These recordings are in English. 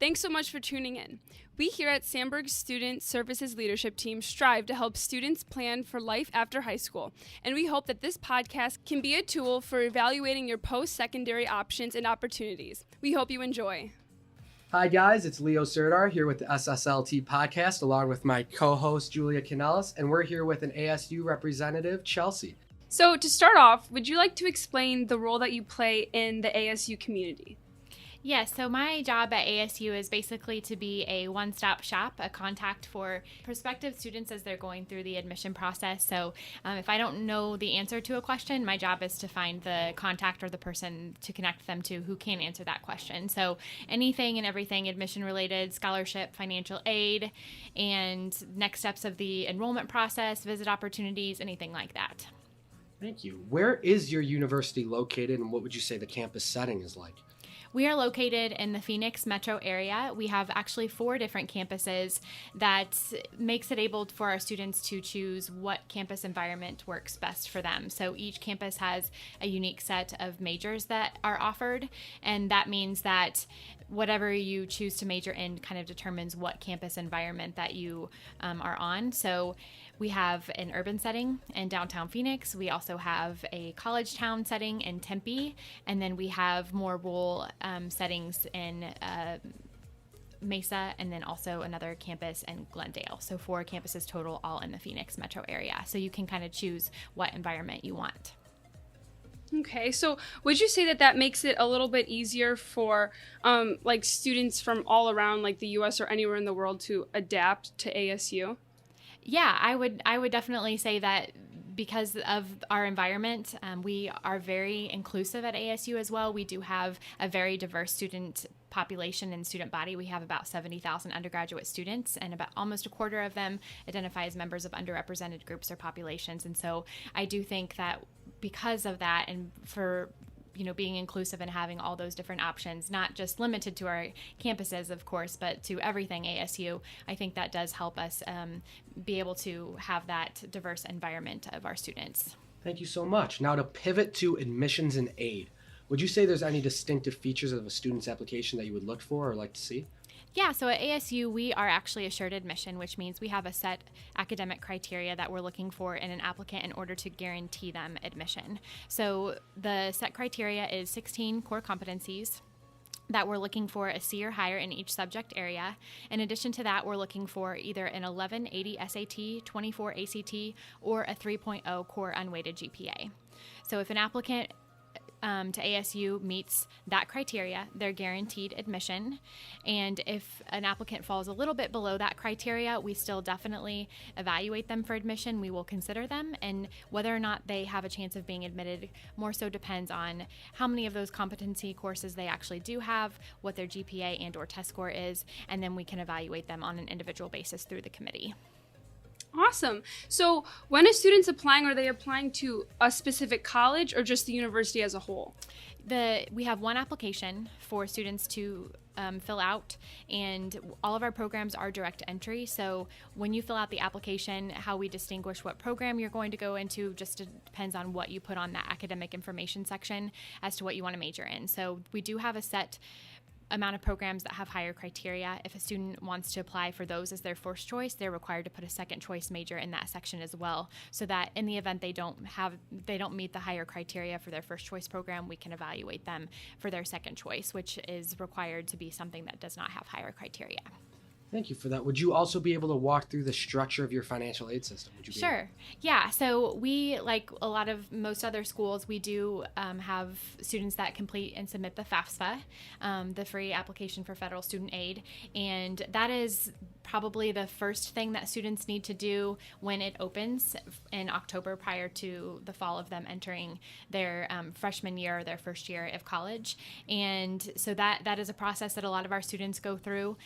Thanks so much for tuning in. We here at Sandberg Student Services Leadership Team strive to help students plan for life after high school, and we hope that this podcast can be a tool for evaluating your post-secondary options and opportunities. We hope you enjoy. Hi guys, it's Leo Serdar here with the SSLT podcast along with my co-host Julia Canellis, and we're here with an ASU representative, Chelsea. So to start off, would you like to explain the role that you play in the ASU community? Yes, so my job at ASU is basically to be a one-stop shop, a contact for prospective students as they're going through the admission process. So if I don't know the answer to a question, my job is to find the contact or the person to connect them to who can answer that question. So anything and everything admission related, scholarship, financial aid, and next steps of the enrollment process, visit opportunities, anything like that. Thank you. Where is your university located, and what would you say the campus setting is like? We are located in the Phoenix metro area. We have actually 4 different campuses that makes it able for our students to choose what campus environment works best for them. So each campus has a unique set of majors that are offered, and that means that whatever you choose to major in kind of determines what campus environment that you are on. So we have an urban setting in downtown Phoenix. We also have a college town setting in Tempe, and then we have more rural settings in Mesa, and then also another campus in Glendale. So 4 campuses total, all in the Phoenix metro area. So you can kind of choose what environment you want. Okay, so would you say that makes it a little bit easier for like students from all around like the U.S. or anywhere in the world to adapt to ASU? Yeah, I would definitely say that because of our environment, we are very inclusive at ASU as well. We do have a very diverse student population and student body. We have about 70,000 undergraduate students, and about almost a quarter of them identify as members of underrepresented groups or populations. And so I do think that because of that, and for being inclusive and having all those different options, not just limited to our campuses, of course, but to everything ASU, I think that does help us be able to have that diverse environment of our students. Thank you so much. Now to pivot to admissions and aid, would you say there's any distinctive features of a student's application that you would look for or like to see? Yeah, so at ASU, we are actually assured admission, which means we have a set academic criteria that we're looking for in an applicant in order to guarantee them admission. So the set criteria is 16 core competencies that we're looking for a C or higher in each subject area. In addition to that, we're looking for either an 1180 SAT, 24 ACT, or a 3.0 core unweighted GPA. So if an applicant to ASU meets that criteria, they're guaranteed admission. And if an applicant falls a little bit below that criteria, we still definitely evaluate them for admission. We will consider them, and whether or not they have a chance of being admitted more so depends on how many of those competency courses they actually do have, what their GPA and or test score is, and then we can evaluate them on an individual basis through the committee. Awesome. So when a student's applying, are they applying to a specific college or just the university as a whole? We have one application for students to fill out, and all of our programs are direct entry. So when you fill out the application, how we distinguish what program you're going to go into just depends on what you put on that academic information section as to what you want to major in. So we do have a set amount of programs that have higher criteria. If a student wants to apply for those as their first choice, they're required to put a second choice major in that section as well, so that in the event they don't meet the higher criteria for their first choice program, we can evaluate them for their second choice, which is required to be something that does not have higher criteria. Thank you for that. Would you also be able to walk through the structure of your financial aid system? Sure. Yeah. So we, like a lot of most other schools, we do have students that complete and submit the FAFSA, the free application for federal student aid. And that is probably the first thing that students need to do when it opens in October prior to the fall of them entering their freshman year or their first year of college. And so that is a process that a lot of our students go through.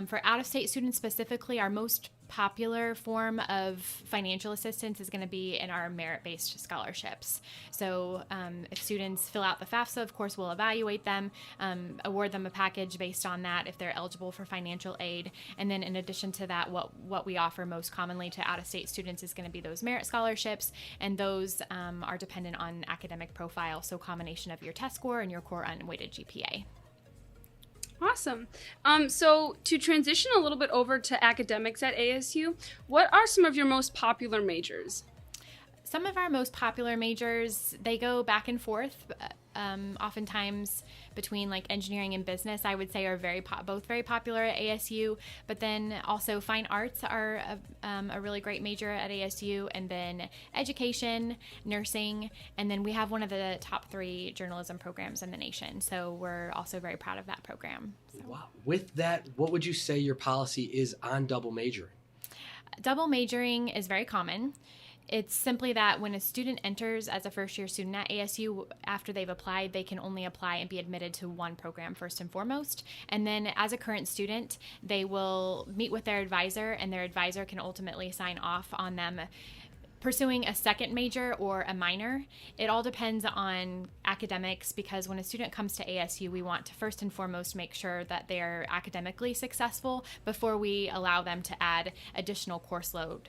For out-of-state students specifically, our most popular form of financial assistance is going to be in our merit-based scholarships. So if students fill out the FAFSA, of course, we'll evaluate them, award them a package based on that if they're eligible for financial aid. And then in addition to that, what we offer most commonly to out-of-state students is going to be those merit scholarships, and those are dependent on academic profile, so combination of your test score and your core unweighted GPA. Awesome. So to transition a little bit over to academics at ASU, what are some of your most popular majors? Some of our most popular majors, they go back and forth. Oftentimes between like engineering and business, I would say are both very popular at ASU. But then also fine arts are a really great major at ASU, and then education, nursing, and then we have one of the top 3 journalism programs in the nation. So we're also very proud of that program. So. Wow. With that, what would you say your policy is on double majoring? Double majoring is very common. It's simply that when a student enters as a first-year student at ASU, after they've applied, they can only apply and be admitted to one program first and foremost. And then as a current student, they will meet with their advisor, and their advisor can ultimately sign off on them pursuing a second major or a minor. It all depends on academics, because when a student comes to ASU, we want to first and foremost make sure that they are academically successful before we allow them to add additional course load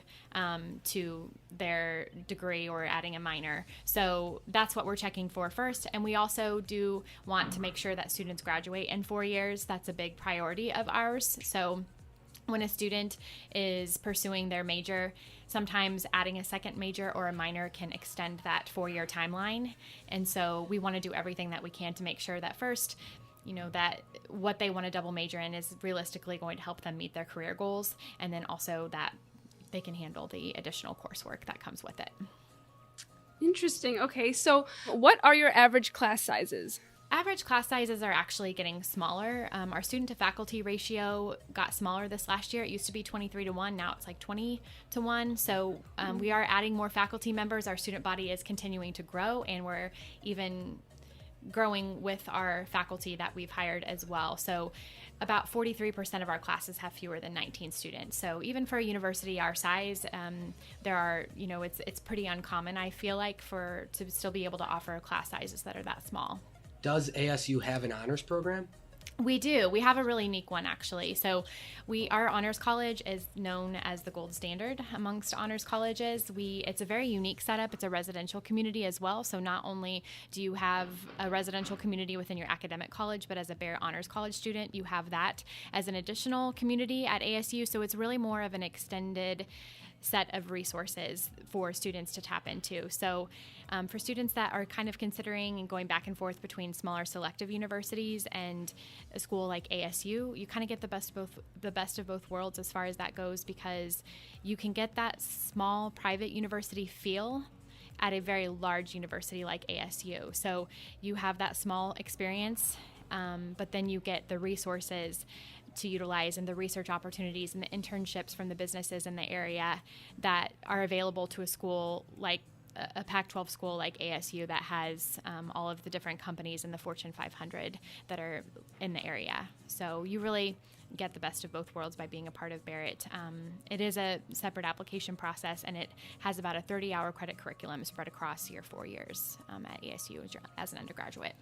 to their degree or adding a minor. So that's what we're checking for first. And we also do want to make sure that students graduate in 4 years. That's a big priority of ours. So when a student is pursuing their major, sometimes adding a second major or a minor can extend that 4-year timeline. And so we want to do everything that we can to make sure that first, that what they want to double major in is realistically going to help them meet their career goals, and then also that they can handle the additional coursework that comes with it. Interesting. Okay, so what are your average class sizes? Average class sizes are actually getting smaller. Our student to faculty ratio got smaller this last year. It used to be 23-1. Now it's like 20-1. So we are adding more faculty members. Our student body is continuing to grow, and we're even growing with our faculty that we've hired as well. So about 43% of our classes have fewer than 19 students. So even for a university our size, there are, it's pretty uncommon, I feel like, to still be able to offer class sizes that are that small. Does ASU have an honors program? We do. We have a really unique one, actually. So our honors college is known as the gold standard amongst honors colleges. It's a very unique setup. It's a residential community as well. So not only do you have a residential community within your academic college, but as a Bear Honors College student, you have that as an additional community at ASU. So it's really more of an extended set of resources for students to tap into. So for students that are kind of considering and going back and forth between smaller selective universities and a school like ASU, you kind of get the best of both worlds as far as that goes, because you can get that small private university feel at a very large university like ASU. So you have that small experience, but then you get the resources to utilize and the research opportunities and the internships from the businesses in the area that are available to a school like a Pac-12 school like ASU that has all of the different companies in the Fortune 500 that are in the area. So you really get the best of both worlds by being a part of Barrett. It is a separate application process, and it has about a 30-hour credit curriculum spread across your 4 years at ASU as an undergraduate.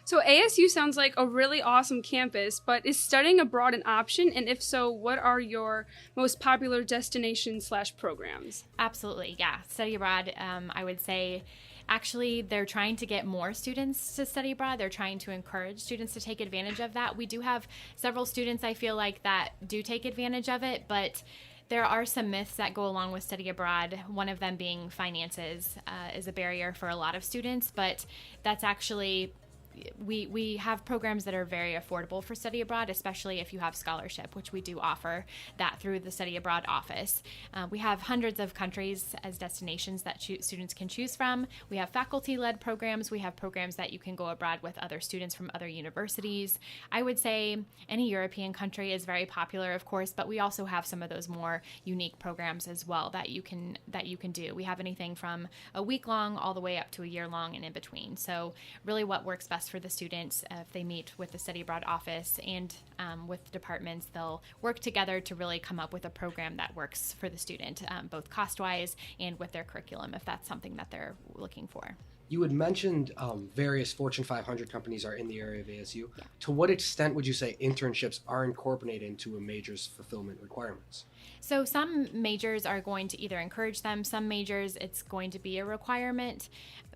So ASU sounds like a really awesome campus, but is studying abroad an option? And if so, what are your most popular destinations/programs? Absolutely, yeah. Study abroad, I would say, actually, they're trying to get more students to study abroad. They're trying to encourage students to take advantage of that. We do have several students, I feel like, that do take advantage of it, but there are some myths that go along with study abroad, one of them being finances is a barrier for a lot of students, but that's actually... We have programs that are very affordable for study abroad, especially if you have scholarship, which we do offer that through the study abroad office. We have hundreds of countries as destinations that students can choose from. We have faculty-led programs. We have programs that you can go abroad with other students from other universities. I would say any European country is very popular, of course, but we also have some of those more unique programs as well that you can do. We have anything from a week long all the way up to a year long and in between. So really what works best for the students, if they meet with the study abroad office and with departments, they'll work together to really come up with a program that works for the student, both cost-wise and with their curriculum, if that's something that they're looking for. You had mentioned various Fortune 500 companies are in the area of ASU. Yeah. To what extent would you say internships are incorporated into a major's fulfillment requirements? So some majors are going to either encourage them, some majors it's going to be a requirement,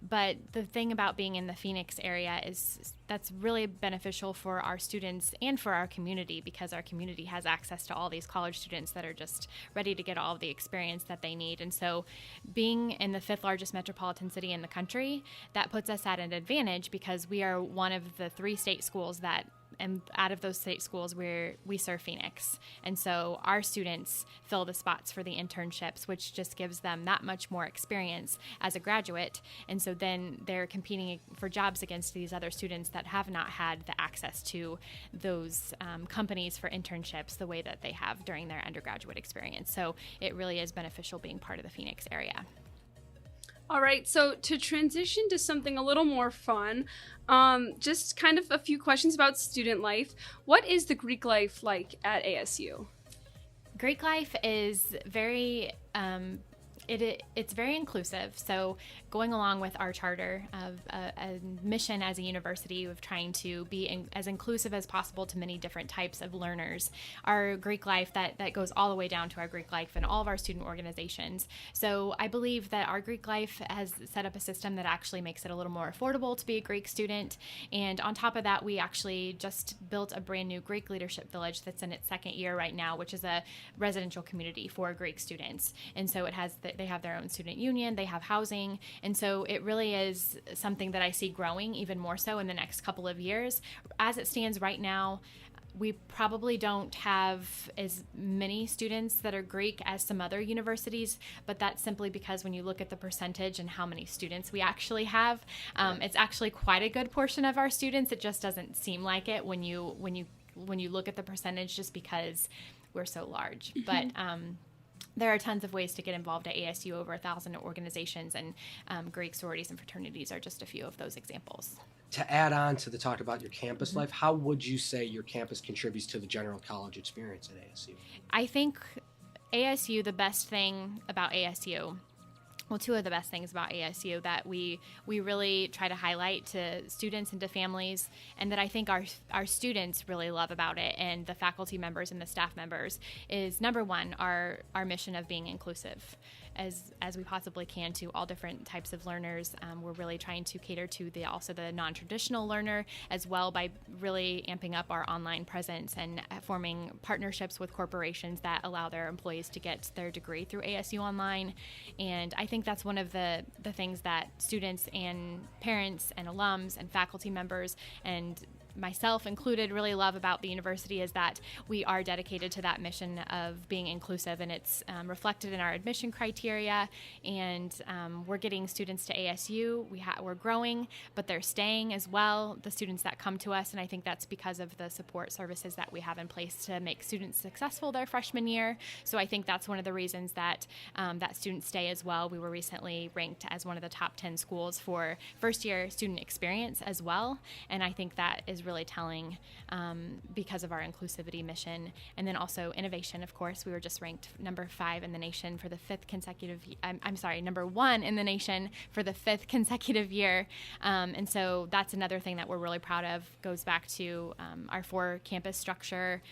But the thing about being in the Phoenix area is that's really beneficial for our students and for our community, because our community has access to all these college students that are just ready to get all of the experience that they need. And so being in the fifth largest metropolitan city in the country, that puts us at an advantage because we are one of the 3 state schools that, and out of those state schools where we serve Phoenix. And so our students fill the spots for the internships, which just gives them that much more experience as a graduate. And so then they're competing for jobs against these other students that have not had the access to those companies for internships the way that they have during their undergraduate experience. So it really is beneficial being part of the Phoenix area. All right, so to transition to something a little more fun, just kind of a few questions about student life. What is the Greek life like at ASU? Greek life is very it's very inclusive. So going along with our charter of a mission as a university of trying to be as inclusive as possible to many different types of learners, our Greek life that goes all the way down to our Greek life and all of our student organizations. So I believe that our Greek life has set up a system that actually makes it a little more affordable to be a Greek student. And on top of that, we actually just built a brand new Greek Leadership Village that's in its 2nd year right now, which is a residential community for Greek students. And so it has they have their own student union, they have housing, and so it really is something that I see growing even more so in the next couple of years. As it stands right now, we probably don't have as many students that are Greek as some other universities, but that's simply because when you look at the percentage and how many students we actually have, it's actually quite a good portion of our students. It just doesn't seem like it when you look at the percentage, just because we're so large. But there are tons of ways to get involved at ASU, over 1,000 organizations, and Greek sororities and fraternities are just a few of those examples. To add on to the talk about your campus life, how would you say your campus contributes to the general college experience at ASU? I think ASU, the best thing about ASU, well, 2 of the best things about ASU that we really try to highlight to students and to families, and that I think our students really love about it, and the faculty members and the staff members, is number 1, our mission of being inclusive as we possibly can to all different types of learners. We're really trying to cater to also the non-traditional learner as well, by really amping up our online presence and forming partnerships with corporations that allow their employees to get their degree through ASU Online. And I think that's one of the things that students and parents and alums and faculty members and myself included really love about the university, is that we are dedicated to that mission of being inclusive, and it's reflected in our admission criteria. And we're getting students to ASU. We're growing, but they're staying as well, the students that come to us, and I think that's because of the support services that we have in place to make students successful their freshman year. So I think that's one of the reasons that that students stay as well. We were recently ranked as one of the top 10 schools for first-year student experience as well, and I think that is really telling because of our inclusivity mission. And then also innovation, of course. We were just ranked number 5 in the nation for the 5th consecutive, number 1 in the nation for the 5th consecutive year. And so that's another thing that we're really proud of. Goes back to our 4-campus structure,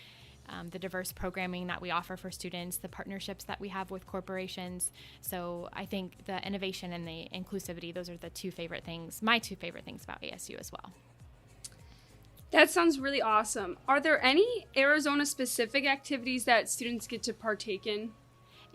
the diverse programming that we offer for students, the partnerships that we have with corporations. So I think the innovation and the inclusivity, those are the 2 favorite things, my 2 favorite things about ASU as well. That sounds really awesome. Are there any Arizona-specific activities that students get to partake in?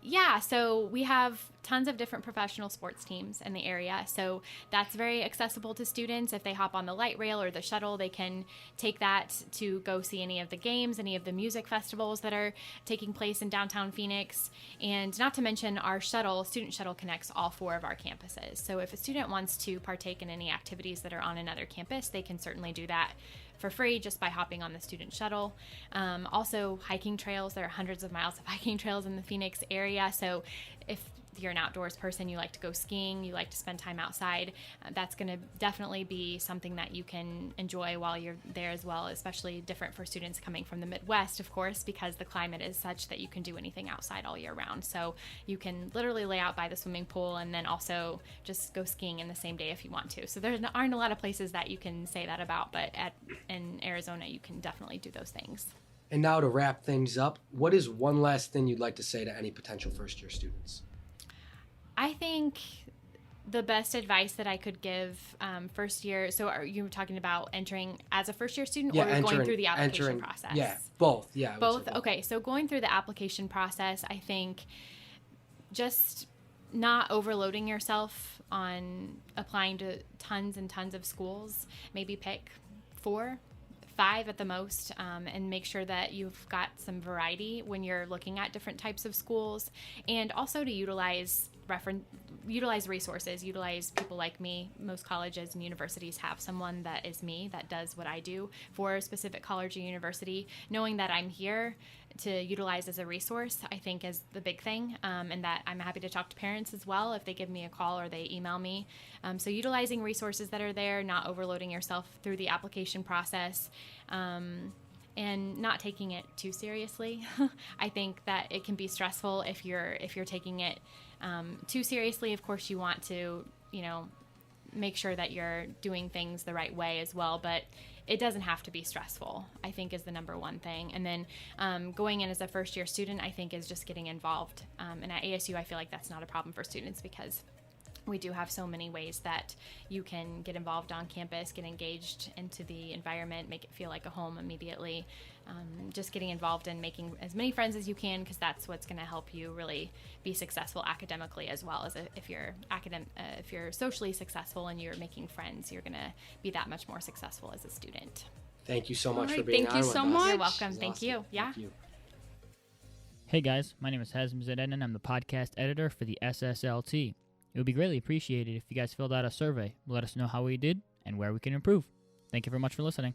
Yeah, so we have tons of different professional sports teams in the area, so that's very accessible to students. If they hop on the light rail or the shuttle, they can take that to go see any of the games, any of the music festivals that are taking place in downtown Phoenix. And not to mention our student shuttle connects all 4 of our campuses. So if a student wants to partake in any activities that are on another campus, they can certainly do that for free just by hopping on the student shuttle. Also, hiking trails. There are hundreds of miles of hiking trails in the Phoenix area. So if you're an outdoors person, you like to go skiing, you like to spend time outside, that's going to definitely be something that you can enjoy while you're there as well, especially different for students coming from the Midwest, of course, because the climate is such that you can do anything outside all year round. So you can literally lay out by the swimming pool and then also just go skiing in the same day if you want to. So there aren't a lot of places that you can say that about, but in Arizona, you can definitely do those things. And now to wrap things up, what is one last thing you'd like to say to any potential first-year students? I think the best advice that I could give first year, so are you talking about entering as a first year student or going through the application process? Yeah, both. Yeah, both. Okay, so going through the application process, I think just not overloading yourself on applying to tons and tons of schools. Maybe pick 4, 5 at the most, and make sure that you've got some variety when you're looking at different types of schools, and also to utilize resources, utilize people like me. Most colleges and universities have someone that is me, that does what I do for a specific college or university. Knowing that I'm here to utilize as a resource, I think is the big thing, and that I'm happy to talk to parents as well if they give me a call or they email me. So utilizing resources that are there, not overloading yourself through the application process, and not taking it too seriously. I think that it can be stressful if you're taking it too seriously. Of course, you want to, make sure that you're doing things the right way as well, but it doesn't have to be stressful, I think, is the number one thing. And then going in as a first year student, I think, is just getting involved. And at ASU, I feel like that's not a problem for students because we do have so many ways that you can get involved on campus, get engaged into the environment, make it feel like a home immediately. Just getting involved and making as many friends as you can, because that's what's going to help you really be successful academically, as well as if you're socially successful and you're making friends, you're going to be that much more successful as a student. Thank you so much for Thank being on you with so us. much. You're welcome. This is Thank awesome. you. Yeah. Thank you. Hey guys, my name is Hazem Zeden and I'm the podcast editor for the SSLT. It would be greatly appreciated if you guys filled out a survey. Let us know how we did and where we can improve. Thank you very much for listening.